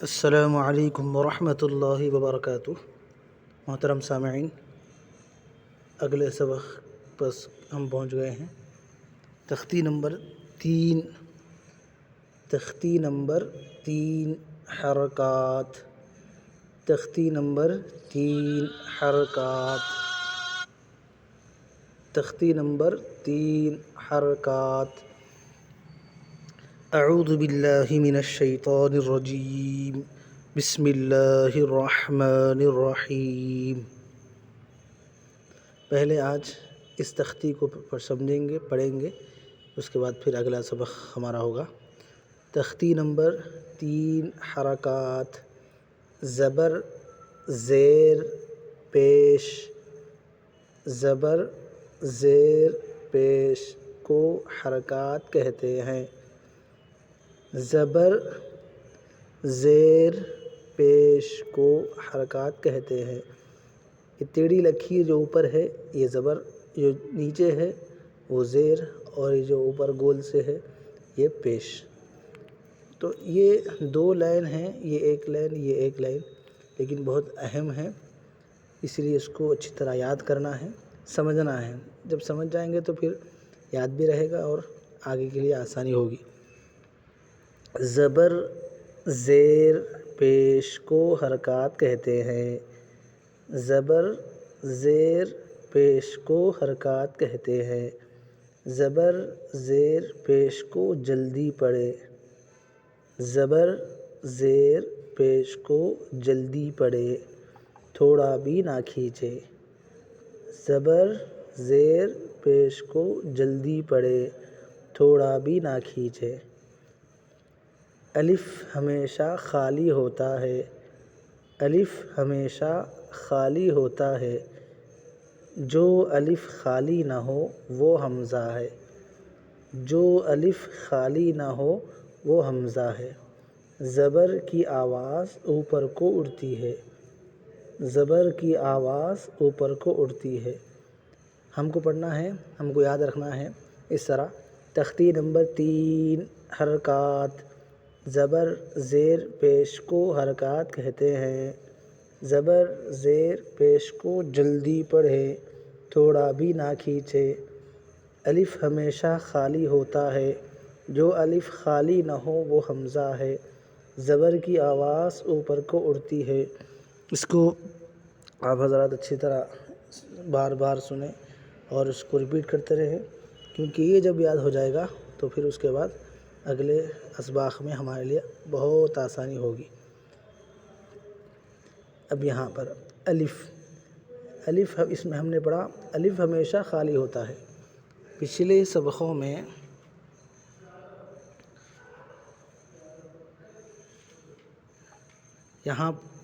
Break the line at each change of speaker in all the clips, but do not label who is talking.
السلام علیکم ورحمۃ اللہ وبرکاتہ۔ محترم سامعین، اگلے سبق بس ہم پہنچ گئے ہیں۔ تختی نمبر 3 حرکات۔ تختی نمبر 3 حرکات۔ تختی نمبر 3 حرکات۔ اعوذ باللہ من الشیطان الرجیم، بسم اللہ الرحمن الرحیم۔ پہلے آج اس تختی کو سمجھیں گے، پڑھیں گے، اس کے بعد پھر اگلا سبق ہمارا ہوگا۔ تختی نمبر 3 حرکات۔ زبر، زیر، پیش۔ زبر، زیر، پیش کو حرکات کہتے ہیں۔ زبر، زیر، پیش کو حرکات کہتے ہیں۔ یہ ٹیڑھی لکیر جو اوپر ہے یہ زبر، جو نیچے ہے وہ زیر، اور یہ جو اوپر گول سے ہے یہ پیش۔ تو یہ 2 لائن ہیں، یہ ایک لائن، یہ ایک لائن، لیکن بہت اہم ہے، اس لیے اس کو اچھی طرح یاد کرنا ہے، سمجھنا ہے۔ جب سمجھ جائیں گے تو پھر یاد بھی رہے گا اور آگے کے لیے آسانی ہوگی۔ زبر، زیر، پیش کو حرکات کہتے ہیں۔ زبر، زیر، پیش کو حرکات کہتے ہیں۔ زبر، زیر، پیش کو جلدی پڑھے۔ زبر، زیر، پیش کو جلدی پڑھے، تھوڑا بھی نہ کھینچے۔ زبر، زیر، پیش کو جلدی پڑھے، تھوڑا بھی نہ کھینچے۔ الف ہمیشہ خالی ہوتا ہے۔ الف ہمیشہ خالی ہوتا ہے، جو الف خالی نہ ہو وہ حمزہ ہے۔ جو الف خالی نہ ہو وہ حمزہ ہے۔ زبر کی آواز اوپر کو اڑتی ہے۔ زبر کی آواز اوپر کو اڑتی ہے۔ ہم کو پڑھنا ہے، ہم کو یاد رکھنا ہے اس طرح۔ تختی نمبر 3 حرکات۔ زبر، زیر، پیش کو حرکات کہتے ہیں۔ زبر، زیر، پیش کو جلدی پڑھے، تھوڑا بھی نہ کھینچے۔ الف ہمیشہ خالی ہوتا ہے، جو الف خالی نہ ہو وہ حمزہ ہے۔ زبر کی آواز اوپر کو اڑتی ہے۔ اس کو آپ حضرات اچھی طرح بار بار سنیں اور اس کو ریپیٹ کرتے رہیں، کیونکہ یہ جب یاد ہو جائے گا تو پھر اس کے بعد اگلے اسباق میں ہمارے لیے بہت آسانی ہوگی۔ اب یہاں پر الف، الف اس میں ہم نے پڑھا الف ہمیشہ خالی ہوتا ہے۔ پچھلے سبقوں میں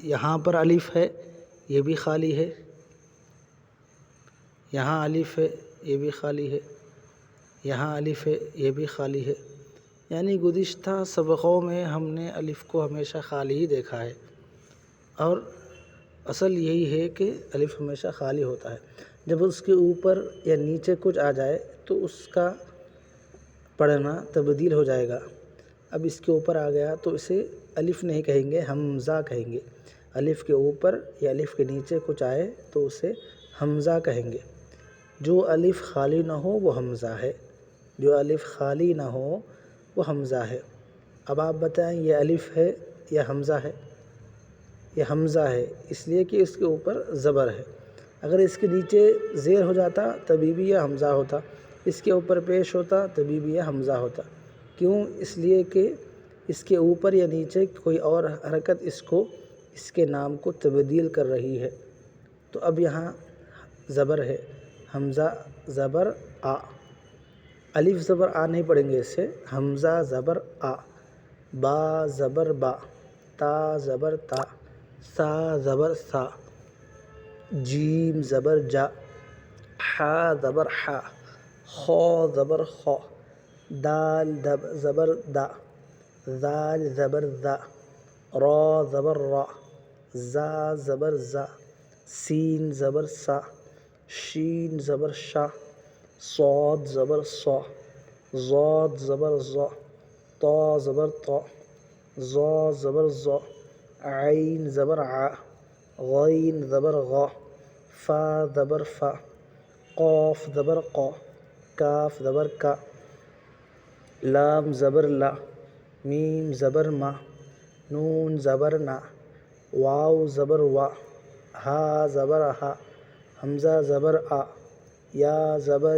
یہاں پر الف ہے، یہ بھی خالی ہے۔ یہاں الف ہے، یہ بھی خالی ہے۔ یہاں الف ہے، یہ بھی خالی ہے۔ یعنی گزشتہ سبقوں میں ہم نے الف کو ہمیشہ خالی ہی دیکھا ہے، اور اصل یہی ہے کہ الف ہمیشہ خالی ہوتا ہے۔ جب اس کے اوپر یا نیچے کچھ آ جائے تو اس کا پڑھنا تبدیل ہو جائے گا۔ اب اس کے اوپر آ گیا تو اسے الف نہیں کہیں گے، حمزہ کہیں گے۔ الف کے اوپر یا الف کے نیچے کچھ آئے تو اسے حمزہ کہیں گے۔ جو الف خالی نہ ہو وہ حمزہ ہے۔ جو الف خالی نہ ہو وہ حمزہ ہے۔ اب آپ بتائیں یہ الف ہے یا حمزہ ہے؟ یہ حمزہ ہے، اس لیے کہ اس کے اوپر زبر ہے۔ اگر اس کے نیچے زیر ہو جاتا تبھی بھی یہ حمزہ ہوتا، اس کے اوپر پیش ہوتا تبھی بھی یہ حمزہ ہوتا۔ کیوں؟ اس لیے کہ اس کے اوپر یا نیچے کوئی اور حرکت اس کے نام کو تبدیل کر رہی ہے۔ تو اب یہاں زبر ہے، حمزہ زبر آ، الف زبر آ نہیں پڑھیں گے، اس سے حمزہ زبر آ، با زبر با، تا زبر تا، سا زبر سا، جیم زبر جا، حا زبر حا، خا زبر خا، دال زبر دا، ذال زبر ذا، را زبر را، زا زبر زا، سین زبر سا، شین زبر شا، صاد زبر صا، ضاد زبر ضا، طا زبر طا، ظا زبر ظا، عین زبر ع، غین زبر غ، فا زبر فا، قاف زبر ق، کاف زبر کا، لام زبر لا، میم زبر ما، نون زبر نا، واو زبر وا، ہا زبر ہا، حمزہ زبر آ، یا زبر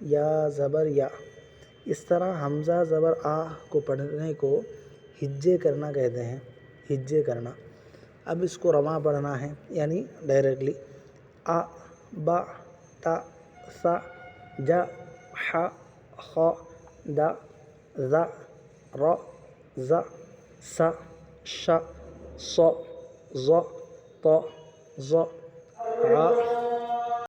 یا زبر یا۔ اس طرح حمزہ زبر آ کو پڑھنے کو ہجے کرنا کہتے ہیں، ہجے کرنا۔ اب اس کو رواں پڑھنا ہے، یعنی ڈائریکٹلی آ، با، تا، سا، جا، ح، خ، د، ذ، ر، ز، س، ش، ص، ظ، ط، ظ، ع،